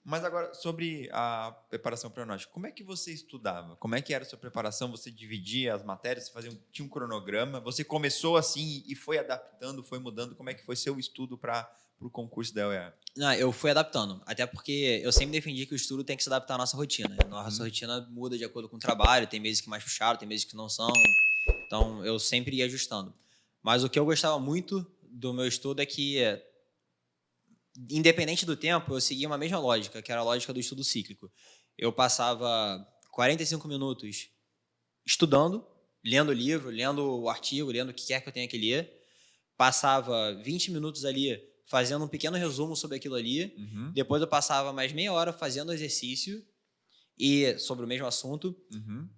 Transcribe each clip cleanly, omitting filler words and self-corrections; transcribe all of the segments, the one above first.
Mas agora, sobre a preparação para aeronáutica, como é que você estudava? Como é que era a sua preparação? Você dividia as matérias, você tinha um cronograma? Você começou assim e foi adaptando, foi mudando? Como é que foi seu estudo para o concurso da UEA? Não, eu fui adaptando. Até porque eu sempre defendi que o estudo tem que se adaptar à nossa rotina. A nossa rotina muda de acordo com o trabalho. Tem meses que mais puxaram, tem meses que não são. Então, eu sempre ia ajustando. Mas o que eu gostava muito do meu estudo é que, independente do tempo, eu seguia uma mesma lógica, que era a lógica do estudo cíclico. Eu passava 45 minutos estudando, lendo o livro, lendo o artigo, lendo o que quer que eu tenha que ler. Passava 20 minutos ali fazendo um pequeno resumo sobre aquilo ali. Depois eu passava mais meia hora fazendo exercício e sobre o mesmo assunto.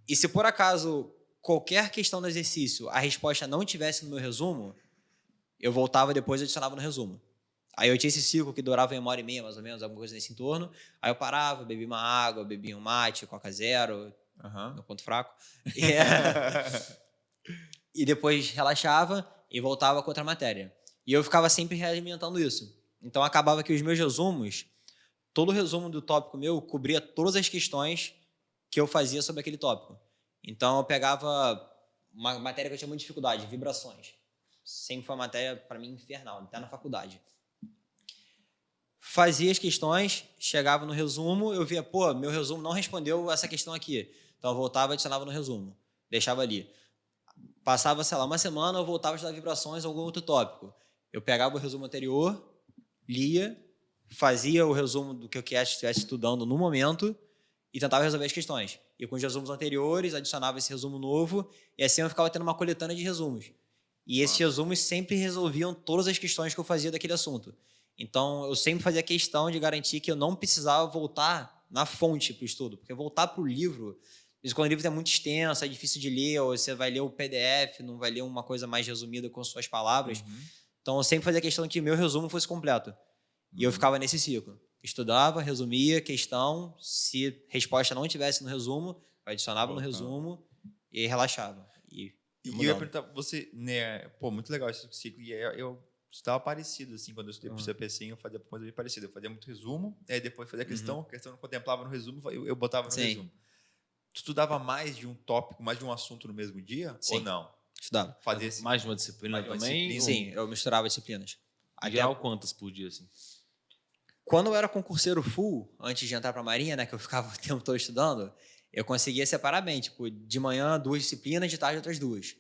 E se por acaso qualquer questão do exercício a resposta não tivesse no meu resumo, eu voltava depois e adicionava no resumo. Aí eu tinha esse ciclo que durava 1h30, mais ou menos, alguma coisa nesse entorno. Aí eu parava, bebia uma água, bebia um mate, Coca Zero, no ponto fraco. E depois relaxava e voltava com outra matéria. E eu ficava sempre realimentando isso. Então acabava que os meus resumos, todo o resumo do tópico meu cobria todas as questões que eu fazia sobre aquele tópico. Então eu pegava uma matéria que eu tinha muita dificuldade, vibrações. Sempre foi uma matéria, para mim, infernal, até na faculdade. Fazia as questões, chegava no resumo, eu via, pô, meu resumo não respondeu essa questão aqui. Então eu voltava e adicionava no resumo. Deixava ali. Passava, sei lá, uma semana, eu voltava a estudar vibrações ou algum outro tópico. Eu pegava o resumo anterior, lia, fazia o resumo do que eu estivesse estudando no momento e tentava resolver as questões. E com os resumos anteriores, adicionava esse resumo novo e assim eu ficava tendo uma coletânea de resumos. E esses resumos sempre resolviam todas as questões que eu fazia daquele assunto. Então, eu sempre fazia questão de garantir que eu não precisava voltar na fonte para o estudo, porque voltar para o livro, quando o livro é muito extenso, é difícil de ler, ou você vai ler o PDF, não vai ler uma coisa mais resumida com suas palavras. Então, eu sempre fazia questão de que meu resumo fosse completo. E eu ficava nesse ciclo. Estudava, resumia, questão, se resposta não tivesse no resumo, eu adicionava no resumo e relaxava. E eu ia perguntar, você, né, pô, muito legal esse ciclo, e eu estava parecido, assim, quando eu estudei para o CPC, eu fazia coisa bem parecida, eu fazia muito resumo, aí depois fazia a questão não contemplava no resumo, eu botava no resumo. Tu estudava mais de um tópico, mais de um assunto no mesmo dia? Sim. Ou não? Estudava. Fazia mais de uma disciplina também? Sim, eu misturava disciplinas. Em geral, quantas por dia, assim? Quando eu era concurseiro full, antes de entrar para a Marinha, né, que eu ficava o tempo todo estudando, eu conseguia separar bem, tipo, de manhã 2 disciplinas, de tarde outras 2.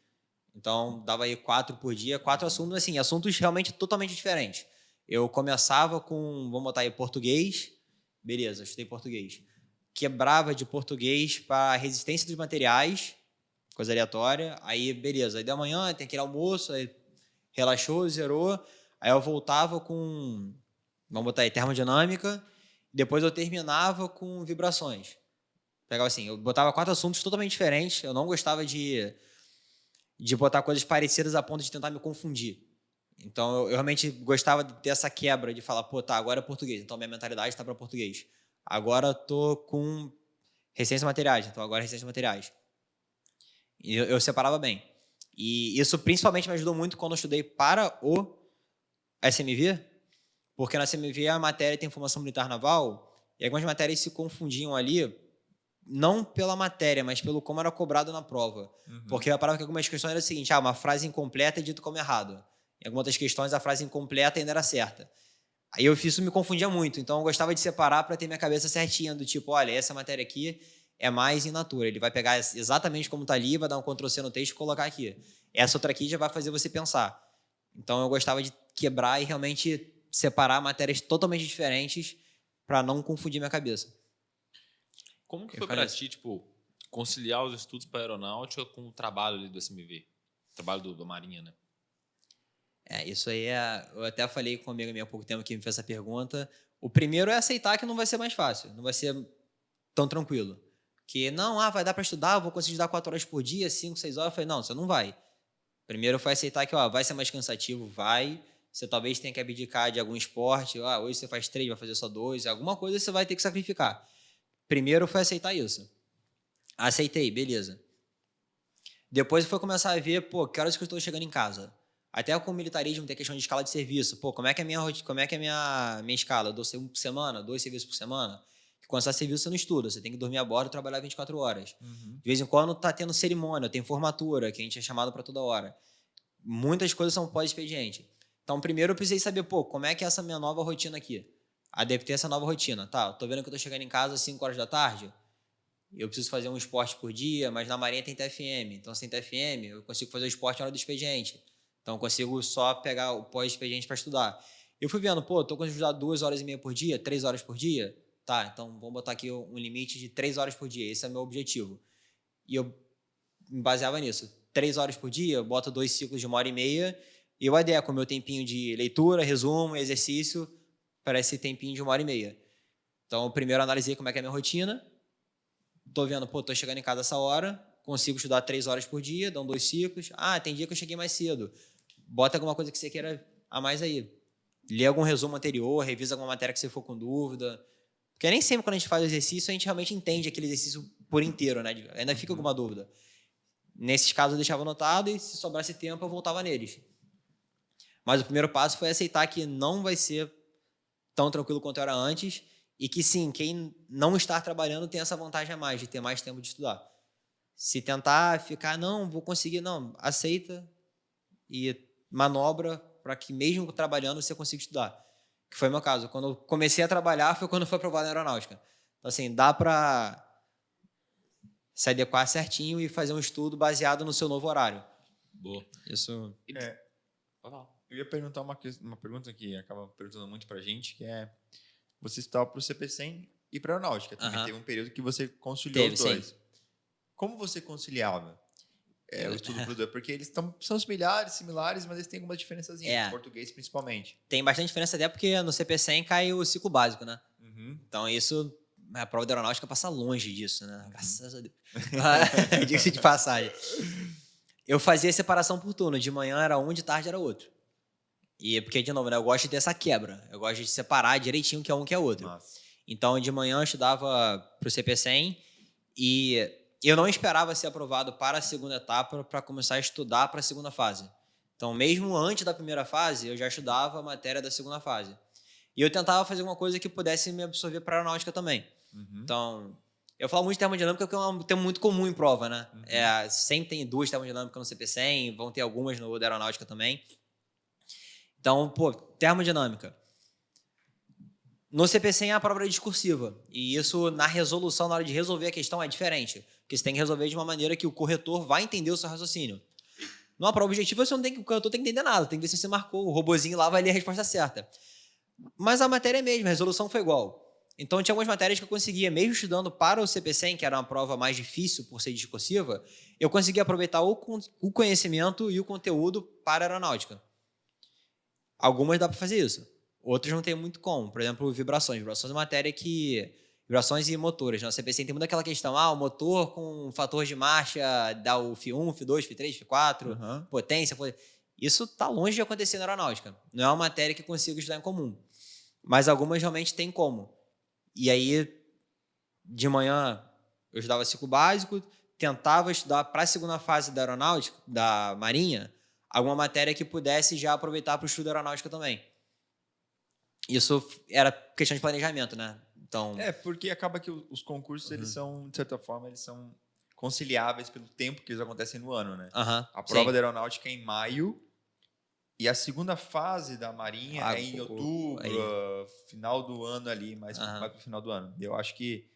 Então, dava aí 4 por dia, 4 assuntos, assim, assuntos realmente totalmente diferentes. Eu começava com, vamos botar aí, português, beleza, eu estudei português. Quebrava de português para resistência dos materiais, coisa aleatória, aí beleza, aí da manhã tem aquele almoço, aí relaxou, zerou, aí eu voltava com, vamos botar aí, termodinâmica, depois eu terminava com vibrações. Pegava assim, eu botava 4 assuntos totalmente diferentes, eu não gostava de botar coisas parecidas a ponto de tentar me confundir. Então, eu realmente gostava de ter essa quebra, de falar, pô, tá, agora é português, então minha mentalidade está para português. Agora tô com resistência a materiais, então agora é resistência a materiais. E eu separava bem. E isso principalmente me ajudou muito quando eu estudei para o SMV, porque na SMV a matéria tem formação militar naval, e algumas matérias se confundiam ali, não pela matéria, mas pelo como era cobrado na prova. Porque eu parava que algumas questões era o seguinte, uma frase incompleta é dito como errado. Em algumas outras questões, a frase incompleta ainda era certa. Aí isso me confundia muito, então eu gostava de separar para ter minha cabeça certinha, do tipo, olha, essa matéria aqui é mais in natura, ele vai pegar exatamente como está ali, vai dar um Ctrl+C no texto e colocar aqui. Essa outra aqui já vai fazer você pensar. Então eu gostava de quebrar e realmente separar matérias totalmente diferentes para não confundir minha cabeça. Como que foi para ti, tipo, conciliar os estudos para aeronáutica com o trabalho ali do SMV? Trabalho da Marinha, né? Isso aí eu até falei com um amigo meu há pouco tempo que me fez essa pergunta. O primeiro é aceitar que não vai ser mais fácil, não vai ser tão tranquilo. Que não, vai dar para estudar, vou conseguir estudar 4 horas por dia, 5, 6 horas. Eu falei, não, você não vai. Primeiro foi aceitar que vai ser mais cansativo, vai. Você talvez tenha que abdicar de algum esporte. Hoje você faz 3, vai fazer só 2. Alguma coisa você vai ter que sacrificar. Primeiro foi aceitar isso. Aceitei, beleza. Depois foi começar a ver, que horas que eu estou chegando em casa? Até com o militarismo tem a questão de escala de serviço. Pô, como é que é a minha escala? Eu dou um por semana, 2 serviços por semana? Quando você está serviço, você não estuda. Você tem que dormir a bordo e trabalhar 24 horas. De vez em quando tá tendo cerimônia, tem formatura, que a gente é chamado para toda hora. Muitas coisas são pós-expediente. Então, primeiro eu precisei saber, pô, como é que é essa minha nova rotina aqui? Adaptei essa nova rotina. Tá, eu tô vendo que eu tô chegando em casa às 5 horas da tarde. Eu preciso fazer um esporte por dia, mas na Marinha tem TFM. Então, sem TFM, eu consigo fazer o esporte na hora do expediente. Então, eu consigo só pegar o pós-expediente para estudar. Eu fui vendo, pô, tô conseguindo estudar 2 horas e meia por dia, 3 horas por dia. Tá, então vamos botar aqui um limite de 3 horas por dia. Esse é o meu objetivo. E eu me baseava nisso. 3 horas por dia, eu boto 2 ciclos de 1h30 e eu adequo o meu tempinho de leitura, resumo, exercício para esse tempinho de 1h30. Então, primeiro eu analisei como é que é a minha rotina. Tô vendo, pô, tô chegando em casa essa hora, consigo estudar 3 horas por dia, dão 2 ciclos. Ah, tem dia que eu cheguei mais cedo. Bota alguma coisa que você queira a mais aí. Lê algum resumo anterior, revisa alguma matéria que você for com dúvida. Porque nem sempre quando a gente faz o exercício, a gente realmente entende aquele exercício por inteiro, né? Ainda fica alguma dúvida. Nesses casos eu deixava anotado e se sobrasse tempo eu voltava neles. Mas o primeiro passo foi aceitar que não vai ser tão tranquilo quanto era antes e que sim, quem não está trabalhando tem essa vantagem a mais de ter mais tempo de estudar. Se tentar ficar, não, vou conseguir, não, aceita e manobra para que mesmo trabalhando você consiga estudar. Que foi o meu caso. Quando eu comecei a trabalhar foi quando foi aprovado na aeronáutica. Então, assim, dá para se adequar certinho e fazer um estudo baseado no seu novo horário. Boa. Isso. Eu ia perguntar uma pergunta que acaba perguntando muito pra gente, que é, você estava para o CP100 e para a aeronáutica. Também teve um período que você conciliou os dois. Sim. Como você conciliava o estudo para o dois? Porque eles são similares, mas eles têm algumas diferenças em português, principalmente. Tem bastante diferença até porque no CP100 cai o ciclo básico, né? Então, isso, a prova de aeronáutica passa longe disso, né? Graças a Deus. Diga-se de passagem. Eu fazia separação por turno. De manhã era um, de tarde era outro. E porque, de novo, né, eu gosto dessa quebra. Eu gosto de separar direitinho o que é um e o que é outro. Nossa. Então, de manhã eu estudava para o CP100 e eu não esperava ser aprovado para a segunda etapa para começar a estudar para a segunda fase. Então, mesmo antes da primeira fase, eu já estudava a matéria da segunda fase. E eu tentava fazer uma coisa que pudesse me absorver para a aeronáutica também. Então, eu falo muito de termodinâmica porque é um tema muito comum em prova, né? Sempre tem 2 termodinâmicas no CP100, vão ter algumas no da aeronáutica também. Então, pô, termodinâmica. No CP100 a prova é discursiva. E isso, na resolução, na hora de resolver a questão, é diferente. Porque você tem que resolver de uma maneira que o corretor vai entender o seu raciocínio. Numa prova objetiva, o corretor tem que entender nada. Tem que ver se você marcou. O robozinho lá vai ler a resposta certa. Mas a matéria é a mesma, a resolução foi igual. Então, tinha algumas matérias que eu conseguia, mesmo estudando para o CP100, que era uma prova mais difícil por ser discursiva, eu conseguia aproveitar o conhecimento e o conteúdo para a aeronáutica. Algumas dá para fazer isso. Outras não tem muito como. Por exemplo, vibrações. Vibrações é uma matéria que... Vibrações e motores. Na CP100 tem muita aquela questão. O motor com fator de marcha dá o F1, F2, F3, F4, potência. Isso está longe de acontecer na aeronáutica. Não é uma matéria que consigo estudar em comum. Mas algumas realmente tem como. E aí, de manhã, eu estudava ciclo básico, tentava estudar para a segunda fase da aeronáutica, da Marinha, alguma matéria que pudesse já aproveitar para o estudo da aeronáutica também. Isso era questão de planejamento, né? Então, porque acaba que os concursos, eles são, de certa forma, eles são conciliáveis pelo tempo que eles acontecem no ano, né? A prova da aeronáutica é em maio e a segunda fase da Marinha é em outubro, final do ano ali, mais para o final do ano. Eu acho que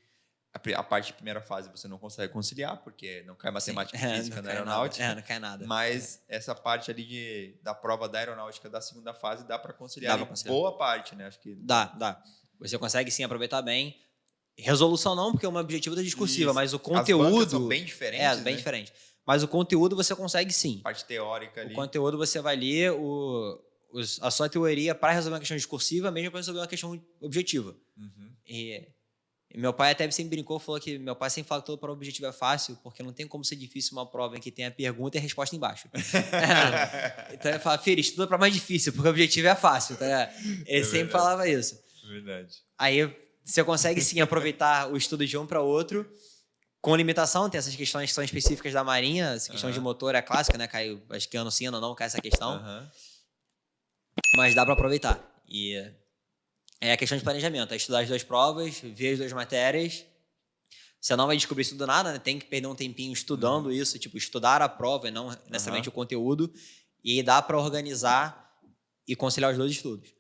a parte de primeira fase você não consegue conciliar, porque não cai matemática e física na aeronáutica. Não cai nada. Mas essa parte ali da prova da aeronáutica da segunda fase dá para conciliar, boa parte, né? Acho que dá. Você consegue sim aproveitar bem. Resolução não, porque é um objetivo da discursiva, mas o conteúdo... As bancas são bem diferentes, bem diferente. Mas o conteúdo você consegue sim. Parte teórica ali. O conteúdo você vai ler a sua teoria para resolver uma questão discursiva, mesmo para resolver uma questão objetiva. E meu pai até sempre brincou, falou que meu pai sempre fala que toda prova objetiva é fácil, porque não tem como ser difícil uma prova em que tem a pergunta e a resposta embaixo. Então ele fala, filho, estuda para mais difícil, porque o objetivo é fácil. Tá? Ele sempre falava isso. Verdade. Aí você consegue sim aproveitar o estudo de um para outro, Com limitação, tem essas questões que são específicas da Marinha. Essa questão de motor é clássica, né? Caiu, acho que ano sim, ano não, cai essa questão. Mas dá para aproveitar. E é a questão de planejamento. É estudar as 2 provas, ver as 2 matérias. Você não vai descobrir isso do nada, né? Tem que perder um tempinho estudando isso, tipo, estudar a prova e não necessariamente o conteúdo. E dá para organizar e conciliar os 2 estudos.